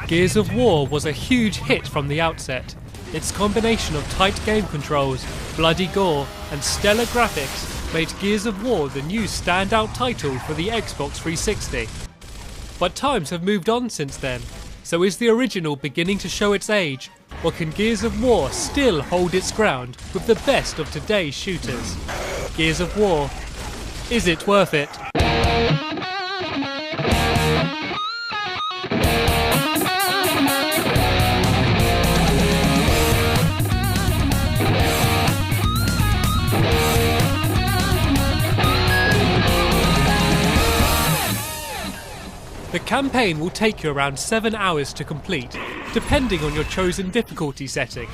Gears of War was a huge hit from the outset. Its combination of tight game controls, bloody gore and stellar graphics made Gears of War the new standout title for the Xbox 360. But times have moved on since then, so is the original beginning to show its age, or can Gears of War still hold its ground with the best of today's shooters? Gears of War, is it worth it? The campaign will take you around 7 hours to complete, depending on your chosen difficulty setting.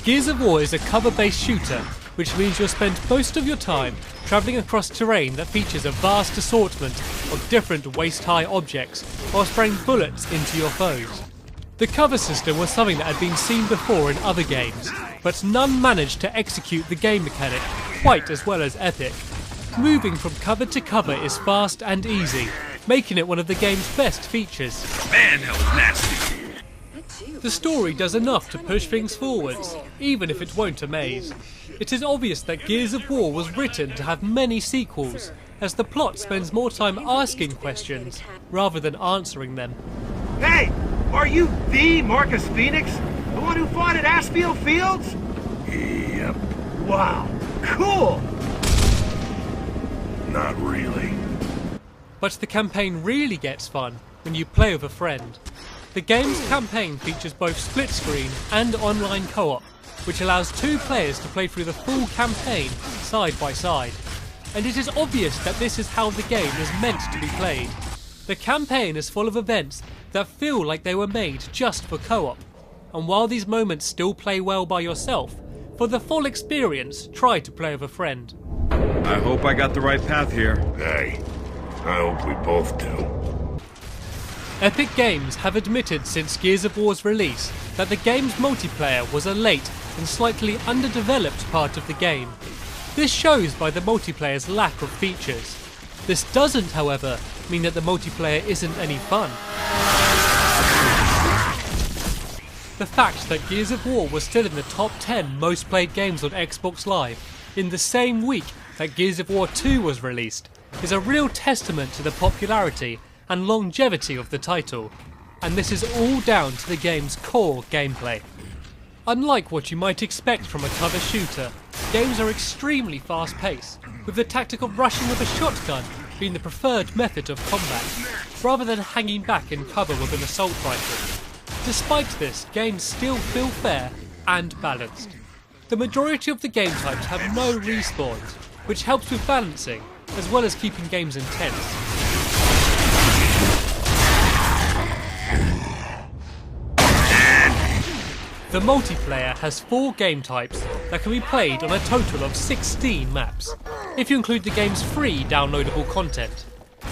Gears of War is a cover-based shooter, which means you'll spend most of your time travelling across terrain that features a vast assortment of different waist-high objects while spraying bullets into your foes. The cover system was something that had been seen before in other games, but none managed to execute the game mechanic quite as well as Epic. Moving from cover to cover is fast and easy, making it one of the game's best features. Man, that was nasty. The story does enough to push things forwards, even if it won't amaze. It is obvious that Gears of War was written to have many sequels, as the plot spends more time asking questions rather than answering them. Hey, are you the Marcus Phoenix? The one who fought at Asphiel Fields? Yep. Wow, cool! Not really. But the campaign really gets fun when you play with a friend. The game's campaign features both split screen and online co-op, which allows 2 players to play through the full campaign side by side. And it is obvious that this is how the game is meant to be played. The campaign is full of events that feel like they were made just for co-op. And while these moments still play well by yourself, for the full experience, try to play with a friend. I hope I got the right path here. Hey, I hope we both do. Epic Games have admitted since Gears of War's release that the game's multiplayer was a late and slightly underdeveloped part of the game. This shows by the multiplayer's lack of features. This doesn't, however, mean that the multiplayer isn't any fun. The fact that Gears of War was still in the top 10 most played games on Xbox Live in the same week that Gears of War 2 was released is a real testament to the popularity and longevity of the title, and this is all down to the game's core gameplay. Unlike what you might expect from a cover shooter, games are extremely fast-paced, with the tactic of rushing with a shotgun being the preferred method of combat, rather than hanging back in cover with an assault rifle. Despite this, games still feel fair and balanced. The majority of the game types have no respawns, which helps with balancing, as well as keeping games intense. The multiplayer has 4 game types that can be played on a total of 16 maps, if you include the game's free downloadable content.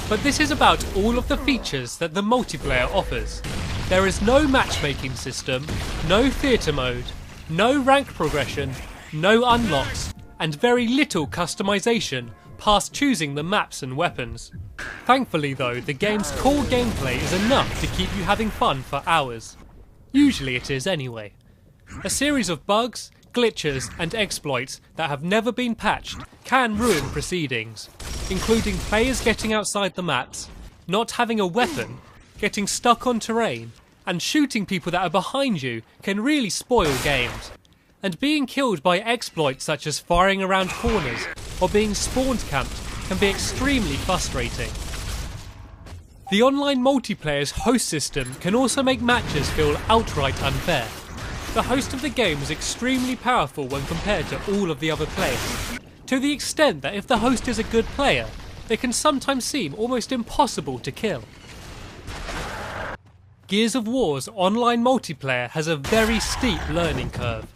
But this is about all of the features that the multiplayer offers. There is no matchmaking system, no theatre mode, no rank progression, no unlocks, and very little customization past choosing the maps and weapons. Thankfully though, the game's core gameplay is enough to keep you having fun for hours. Usually it is anyway. A series of bugs, glitches and exploits that have never been patched can ruin proceedings, including players getting outside the maps, not having a weapon, getting stuck on terrain, and shooting people that are behind you can really spoil games. And being killed by exploits such as firing around corners or being spawned camped can be extremely frustrating. The online multiplayer's host system can also make matches feel outright unfair. The host of the game is extremely powerful when compared to all of the other players, to the extent that if the host is a good player, they can sometimes seem almost impossible to kill. Gears of War's online multiplayer has a very steep learning curve.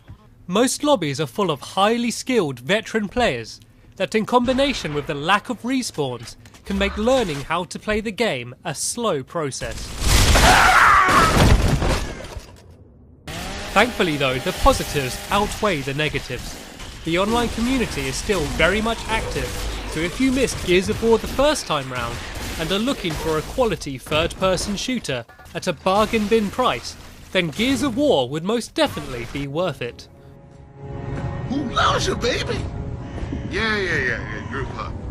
Most lobbies are full of highly skilled veteran players that, in combination with the lack of respawns, can make learning how to play the game a slow process. Thankfully though, the positives outweigh the negatives. The online community is still very much active, So if you missed Gears of War the first time round and are looking for a quality third-person shooter at a bargain bin price, then Gears of War would most definitely be worth it. Who loves you, baby? Yeah, group hug.